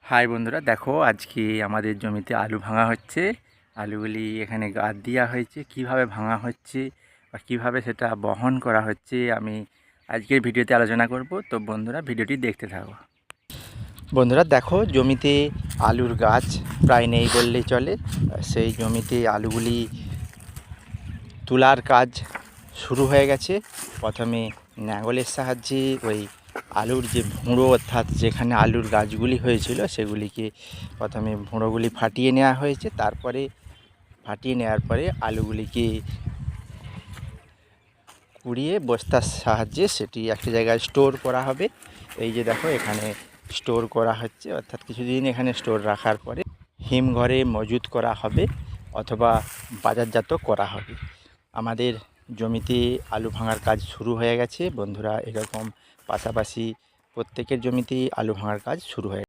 High বন্ধুরা, দেখো আজকে আমাদের জমিতে আলু ভাঙা হচ্ছে। আলুগুলি এখানে গাদ দেওয়া হয়েছে। কিভাবে ভাঙা হচ্ছে বা কিভাবে সেটা বহন করা হচ্ছে আমি আজকের ভিডিওতে আলোচনা করব। তো বন্ধুরা, ভিডিওটি দেখতে থাকো। বন্ধুরা দেখো, জমিতে আলুর গাছ প্রায় নেই বললেই চলে। সেই জমিতে আলুগুলি তোলার কাজ শুরু হয়ে গেছে। প্রথমে ন্যাঙ্গলের সাহায্যে ওই আলুর যে ভুঁড়ো, অর্থাৎ যেখানে আলুর গাছগুলি হয়েছিল সেগুলিকে প্রথমে ভুঁড়োগুলি ফাটিয়ে নেওয়া হয়েছে। তারপরে ফাটিয়ে নেওয়ার পরে আলুগুলিকে কুড়িয়ে বস্তার সাহায্যে সেটি একটা জায়গায় স্টোর করা হবে। এই যে দেখো, এখানে স্টোর করা হচ্ছে, অর্থাৎ কিছুদিন এখানে স্টোর রাখার পরে হিমঘরে মজুত করা হবে অথবা বাজারজাত করা হবে। আমাদের জমিতে আলু ভাঙার কাজ শুরু হয়ে গেছে বন্ধুরা। এরকম পাশাপাশি প্রত্যেকের জমিতেই আলু ভাঙার কাজ শুরু হয়ে